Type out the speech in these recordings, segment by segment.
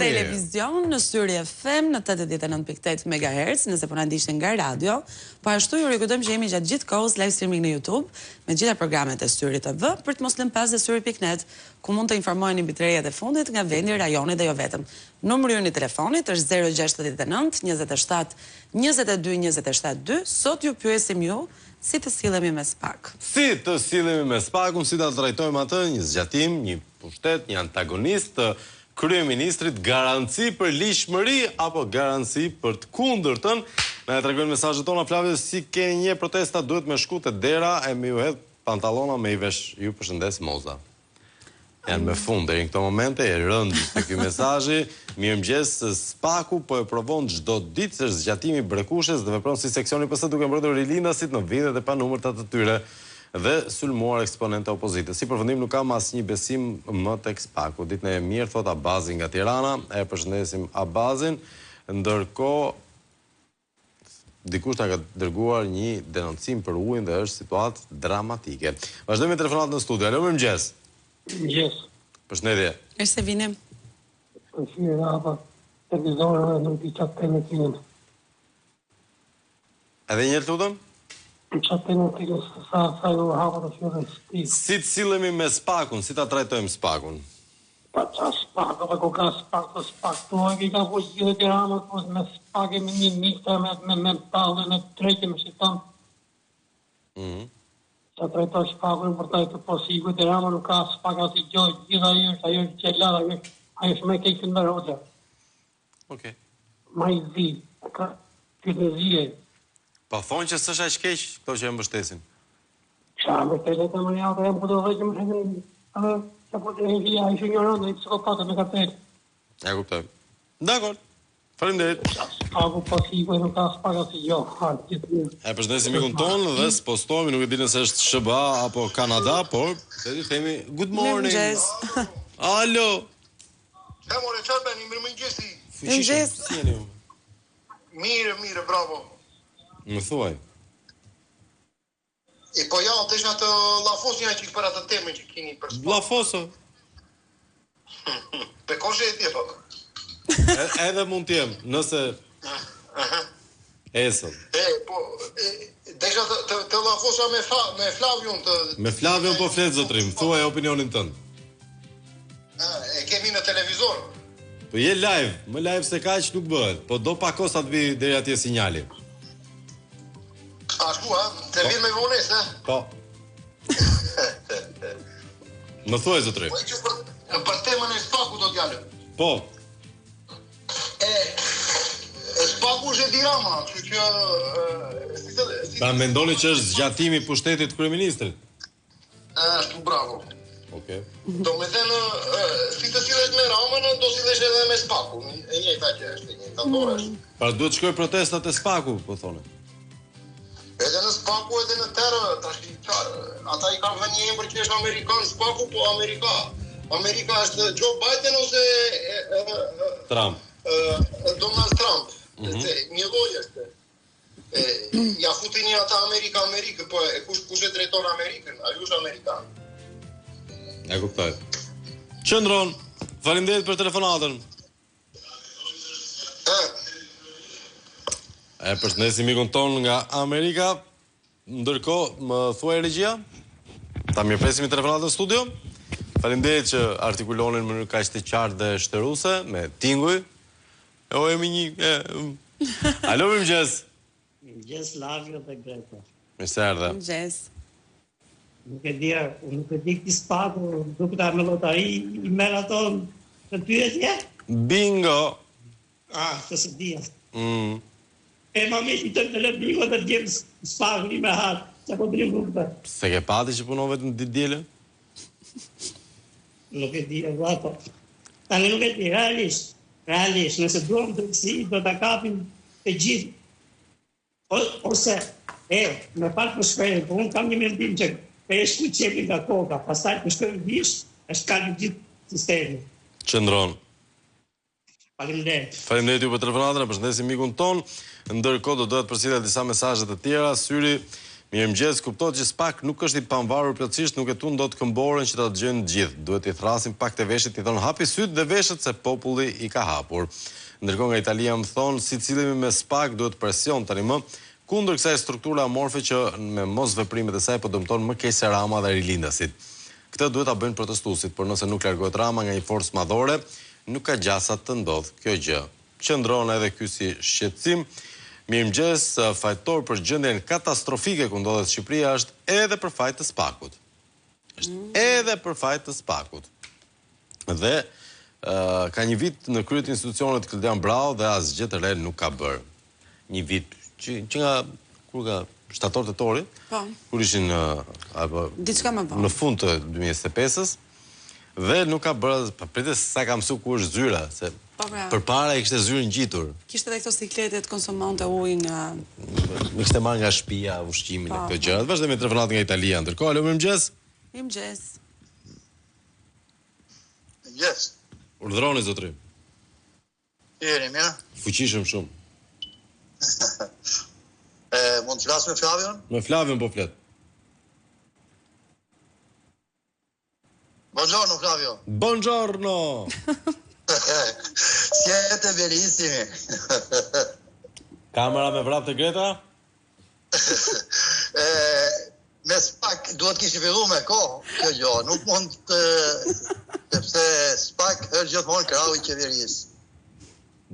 televizion, në Syri FM, në 89.8 MHz, nëse po na ndiqni nga radio. Po ashtu ju rikujtojmë që jemi gjatë gjithë kohës live streaming në YouTube, me gjitha programet e Syri TV, për të mos lënë pas dhe Syri.net, ku mund të informoheni mbi tërheqjet e fundit nga vendi, rajoni dhe jo vetëm. Numri ynë i telefonit është 069 27 22 27 2. Sot ju pyesim ju si të sillemi me SPAK. Si të sillemi me SPAK-un, si ta trajtojmë atë, një zgjatim, një pushtet, një antagonist të kryeministrit, garanci për ligjshmëri apo garanci për të kundërtën. Na e tregojnë mesazhet tona, Flavio, si keni një protesta, duhet me shku te dera e me ju hedh pantallona me i vesh. Ju përshëndes Moza. Janë me fund deri në këto momente, e rënd te ky mesazhi. Mirëmëngjes, SPAK-u po e provon çdo ditë se zgjatimi i Brekushes dhe vepron si seksioni PS duke mbrojtur rilindasit në vitet e panumërta të tyre dhe sulmuar eksponentë e opozitës. Si përfundim nuk kam asnjë besim më tek SPAK-u. Ditën e mirë, thot Abazi nga Tirana. E përshëndesim Abazin. Ndërkohë dikush ta ka dërguar një denoncim për ujin dhe është situatë dramatike. Vazhdojmë me telefonat në studio. Alo, mirëmëngjes. Mirëmëngjes. Përshëndetje. Mirë se vini. Përshëndetje Rapa. Televizorëve nuk i qatë të në kinë. Edhe një lutem? Qatë të në kinë, sa ju hapa të fjore shti. Si të sillemi me SPAK-un, si ta trajtojmë SPAK-un? Pa qa SPAK, pa ku ka SPAK të SPAK. Tu e ki ka po gjithë të rama, me SPAK e me një mikta, me talë, me trejtë, me shqiton. Sa trajtoj SPAK-un për taj të posiku të rama, nuk ka SPAK asë i gjojë, gjitha ajo është qelar, ajo është me kejtë në rotja. Okej. Ma i zi, ka këtë zije. Pa thonë që s'është aq keq këto që e mbështesin. Qa mbështesin të më një ato, e më këtë dhe që më shekin, që po të një a ishë një rëndë, i psikopatë me kapet. Ja kuptoj. Dakor. Faleminderit. SPAK-u pasiku e nuk ka SPAK asë i gjojë. E përshëndesim mikun tonë dhe s'postohemi, nuk e di nëse është SBA apo Kanada, por themi good morning. Mirëmëngjes. Alo. E more, qarë beni, mirëmëngjesi. Mirëmëngjes. Si jeni ju? Mire, bravo. Më thuaj. E po ja, desha të lafos një që për atë temën që kini për SPAK. Blafoso. Pe koshe e tje, po. Edhe mund t'jem, nëse esën. Desha të lafosa me Flavion të... Me Flavion po flet zotrim, thuaj opinionin tënd. E kemi në televizor. Po je live, më live se kaq nuk bëhet, po do pa kosa të vi deri atje sinjali. Ashtu, të vinë me vones, Po. Më thuaj zotrim. Po e që për temën e SPAK-u do t'jallë. Po. SPAK-u është e dirama, që që... Ta mendoni që është zgjatimi i pushtetit të kryeministrit? Ashtu, bravo. Okej. Do me thënë, si të sillet me Ramën, do sillesh edhe me SPAK-u. E njëjta që është, e njëjta dorë. Pra duhet shkoj protestat e SPAK-u, po thonë. Edhe në SPAK-u edhe në terë, ata i kanë vënë një emër që është Amerikan, SPAK-u, po Amerika është Joe Biden ose Trump. Donald Trump. Një lloj është. Ja futin një ata Amerikë, po kush e drejton Amerikën? Ai është Amerikan. E kuptoj. Qëndron. Faleminderit për telefonatën. E përshëndesim mikun ton nga Amerika. Ndërkohë, më thuaj regjia? Ta mirëpresim telefonatën në studio. Faleminderit që artikulonin në mënyrë kaq të qartë dhe shtëruese me tinguj. Jemi një Alo, mirëmëngjes. Mirëmëngjes Lavio dhe Greta. Mirëserdhe. Mirëmëngjes. Nuk e di këti SPAK-u, duke ta me lotari, i merr ato të pyetje? Bingo. Të së dhja. E ma me që të le bingo të t'gjem SPAK-u një me harë, që po t'rim rukëta. Se ke pati që punove të në ditë djele? Nuk e di, e vlato. Tani nuk e di, realisht, nëse duham të kësi, do t'a kapim të gjithë. Ose, me falë për shkojnë, po unë kam një mendim që e shku qepi nga koka, pastaj për shkojnë visht, është kalë gjithë sistemi. Qëndron. Faleminderit. Faleminderit ju për telefonatën, përshëndesim mikun ton. Ndërkohë do dohet përcjellja disa mesazhe të tjera. Syri Mirëmëngjes, kuptohet që SPAK nuk është i pavarur plotësisht, nuk e tund dot këmborën që ta dëgjojnë të gjithë. Duhet i thrasim pak të veshit, i thonë hapi syt dhe veshët se populli i ka hapur. Ndërkohë nga Italia më thonë, si cilëmi me SPAK duhet presion tani më, kundër kësaj strukture amorfe që me mos veprimet e saj po dëmton më keq se Rama dhe rilindasit. Këtë duhet ta bëjnë protestuesit, por nëse nuk largohet Rama nga një forcë madhore, nuk ka gjasa të ndodh kjo gjë. Qëndron edhe ky si shqetësim. Mirëmëngjes, fajtor për gjendjen katastrofike ku ndodhet Shqipëria është edhe për fajt të SPAK-ut. Është edhe për fajt të SPAK-ut. Dhe ka një vit në krye të institucionit Klodian Brau dhe asgjë të re nuk ka bërë. Një vit që nga kur ka shtator tetori, kur ishin diçka më vonë. Në fund të 2025-s dhe nuk ka bërë, pritet sa ka mësuar ku është zyra, se përpara i kishte zyrën ngjitur. Kishte edhe këto sikletet konsumonte ujë nga Më kishte marrë nga shtëpia ushqimin e këto gjëra. Vazhdojmë me telefonat nga Italia. Ndërkohë, alo, mirëmëngjes. Mirëmëngjes. Yes. Urdhëroni zotrim. Jeni mirë? Fuqishëm shumë. Mund të flas me Flavion? Me Flavion po flet. Buongiorno Flavio. Buongiorno. Siete bellissimi. Kamera me vrap të Greta? Me SPAK duhet kishte filluar me kohë kjo gjë, nuk mund të sepse SPAK është gjithmonë krau i qeverisë.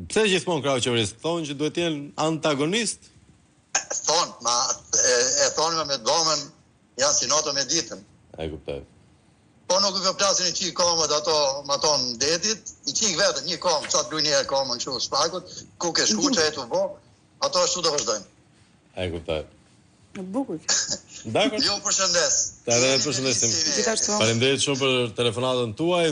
Pse gjithmonë krau i qeverisë? Thonë që duhet të jenë antagonist? Thonë, e thonë me domën janë si noto me ditën. E kuptoj. Po nuk i plasin i qik komët ato maton detit, i qik vetëm një komë, sa të luj njerë komën që SPAK-ut, ku ke shku që e të bo, ato ashtu të vazhdojnë. E kuptoj. Në bukur. Dakor. Ju përshëndes. Ta edhe përshëndesim. Gjithashtu. Faleminderit shumë për telefonatën tuaj.